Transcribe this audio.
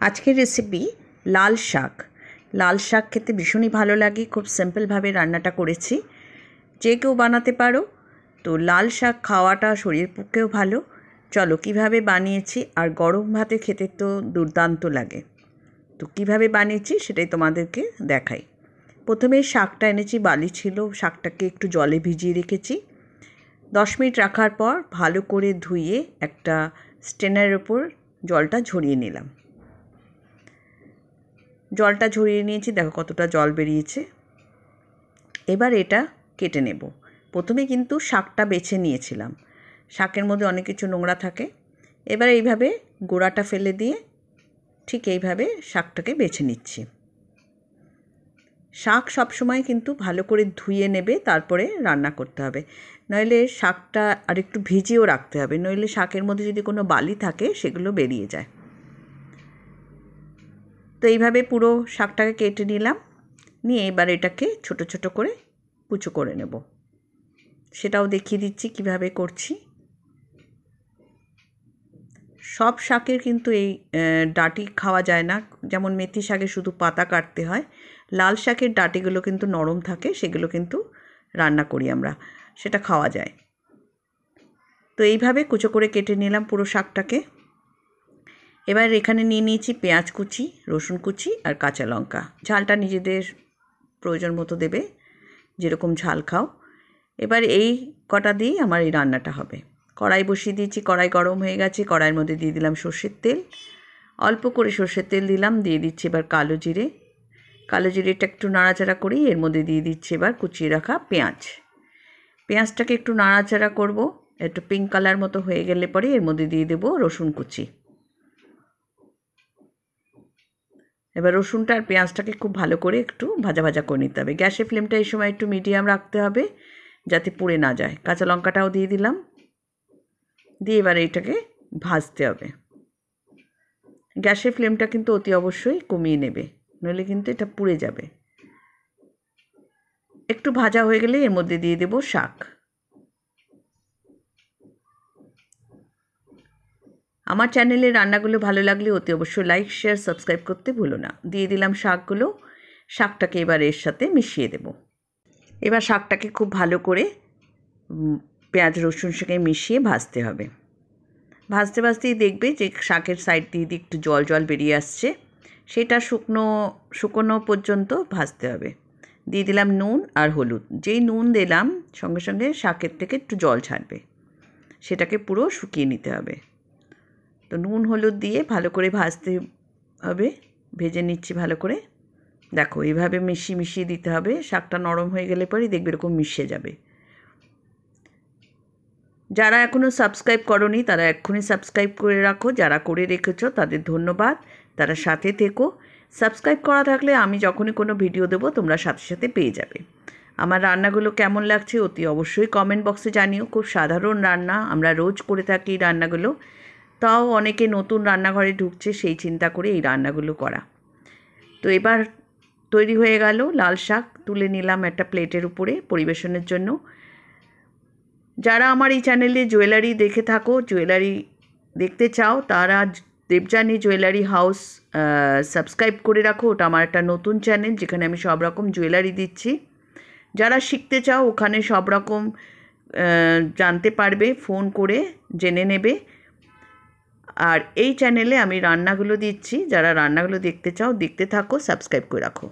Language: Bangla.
আজকের রেসিপি লাল শাক। লাল শাক খেতে ভীষণই ভালো লাগে। খুব সিম্পলভাবে রান্নাটা করেছি, যে কেউ বানাতে পারো। তো লাল শাক খাওয়াটা শরীরের পক্ষেও ভালো। চলো কীভাবে বানিয়েছি, আর গরম ভাতে খেতে তো দুর্দান্ত লাগে। তো কীভাবে বানিয়েছি সেটাই তোমাদেরকে দেখাই। প্রথমে শাকটা এনেছি, বালি ছিল, শাকটাকে একটু জলে ভিজিয়ে রেখেছি। 10 মিনিট রাখার পর ভালো করে ধুয়ে একটা স্ট্রেনারের ওপর জলটা ঝরিয়ে নিলাম। জলটা ঝরিয়ে নিয়েছি, দেখো কতটা জল বেরিয়েছে। এবার এটা কেটে নেব। প্রথমে কিন্তু শাকটা বেছে নিয়েছিলাম, শাকের মধ্যে অনেক কিছু নোংরা থাকে। এবার এইভাবে গোড়াটা ফেলে দিয়ে ঠিক এইভাবে শাকটাকে বেছে নিচ্ছি। শাক সবসময় কিন্তু ভালো করে ধুয়ে নেবে, তারপরে রান্না করতে হবে, নইলে শাকটা আর একটু ভিজিয়েও রাখতে হবে, নইলে শাকের মধ্যে যদি কোনো বালি থাকে সেগুলো বেরিয়ে যায়। তো এইভাবে পুরো শাকটাকে কেটে নিলাম, নিয়ে এবার এটাকে ছোট ছোট করে কুচো করে নেব। সেটাও দেখিয়ে দিচ্ছি কিভাবে করছি। সব শাকের কিন্তু এই ডাঁটি খাওয়া যায় না, যেমন মেথি শাকে শুধু পাতা কাটতে হয়। লাল শাকের ডাঁটিগুলো কিন্তু নরম থাকে, সেগুলো কিন্তু রান্না করি আমরা, সেটা খাওয়া যায়। তো এইভাবে কুচো করে কেটে নিলাম পুরো শাকটাকে। এবার এখানে নিয়ে নিয়েছি পেঁয়াজ কুচি, রসুন কুচি আর কাঁচা লঙ্কা। ঝালটা নিজেদের প্রয়োজন মতো দেবে, যেরকম ঝাল খাও। এবার এই কটা দিয়েই আমার এই রান্নাটা হবে। কড়াই বসিয়ে দিয়েছি, কড়াই গরম হয়ে গেছে। কড়াইয়ের মধ্যে দিয়ে দিলাম সর্ষের তেল, অল্প করে সর্ষের তেল দিলাম। দিয়ে দিচ্ছি এবার কালো জিরে। কালো জিরেটা একটু নাড়াচাড়া করেই এর মধ্যে দিয়ে দিচ্ছি এবার কুচিয়ে রাখা পেঁয়াজ। পেঁয়াজটাকে একটু নাড়াচাড়া করব, একটু পিঙ্ক কালার মতো হয়ে গেলে পরে এর মধ্যে দিয়ে দেবো রসুন কুচি। এবার রসুনটা আর পেঁয়াজটাকে খুব ভালো করে একটু ভাজা ভাজা করে নিতে হবে। গ্যাসের ফ্লেমটা এই সময় একটু মিডিয়াম রাখতে হবে, যাতে পুড়ে না যায়। কাঁচা লঙ্কাটাও দিয়ে দিলাম, দিয়ে এবার এইটাকে ভাজতে হবে। গ্যাসের ফ্লেমটা কিন্তু অতি অবশ্যই কমিয়ে নেবে, নইলে কিন্তু এটা পুড়ে যাবে। একটু ভাজা হয়ে গেলে এর মধ্যে দিয়ে দেব শাক। আমার চ্যানেলের রান্নাগুলো ভালো লাগলে অতি অবশ্যই লাইক, শেয়ার, সাবস্ক্রাইব করতে ভুলো না। দিয়ে দিলাম শাকগুলো। শাকটাকে এবার এর সাথে মিশিয়ে দেব। এবার শাকটাকে খুব ভালো করে পেঁয়াজ রসুন সঙ্গে মিশিয়ে ভাজতে হবে। ভাজতে ভাজতেই দেখবে যে শাকের সাইড দিয়ে একটু জল জল বেরিয়ে আসছে, সেটা শুকনো পর্যন্ত ভাজতে হবে। দিয়ে দিলাম নুন আর হলুদ। যেই নুন দিলাম সঙ্গে সঙ্গে শাকের থেকে একটু জল ছাড়বে, সেটাকে পুরো শুকিয়ে নিতে হবে। তো নুন হলুদ দিয়ে ভালো করে ভাজতে হবে। ভেজে নিচ্ছি ভালো করে। দেখো এইভাবে মিশিয়ে দিতে হবে। শাকটা নরম হয়ে গেলে পরেই দেখবে এরকম মিশে যাবে। যারা এখনও সাবস্ক্রাইব করোনি তারা এক্ষুনি সাবস্ক্রাইব করে রাখো, যারা করে রেখেছো তাদের ধন্যবাদ, তারা সাথে থেকো। সাবস্ক্রাইব করা থাকলে আমি যখনই কোনো ভিডিও দেবো তোমরা সাথে সাথে পেয়ে যাবে। আমার রান্নাগুলো কেমন লাগছে অতি অবশ্যই কমেন্ট বক্সে জানিও। খুব সাধারণ রান্না, আমরা রোজ করে থাকি রান্নাগুলো, তাও অনেকে নতুন রান্নাঘরে ঢুকছে সেই চিন্তা করে এই রান্নাগুলো করা। তো এবার তৈরি হয়ে গেল লাল শাক। তুলে নিলাম একটা প্লেটের উপরে পরিবেশনের জন্য। যারা আমার এই চ্যানেলে জুয়েলারি দেখে থাকো, জুয়েলারি দেখতে চাও, তারা দেবযানী জুয়েলারি হাউস সাবস্ক্রাইব করে রাখো। ওটা আমার একটা নতুন চ্যানেল, যেখানে আমি সব রকম জুয়েলারি দিচ্ছি। যারা শিখতে চাও ওখানে সব রকম জানতে পারবে, ফোন করে জেনে নেবে। আর এই চ্যানেলে আমি রান্নাগুলো দিচ্ছি, যারা রান্নাগুলো দেখতে চাও দেখতে থাকো, সাবস্ক্রাইব করে রাখো।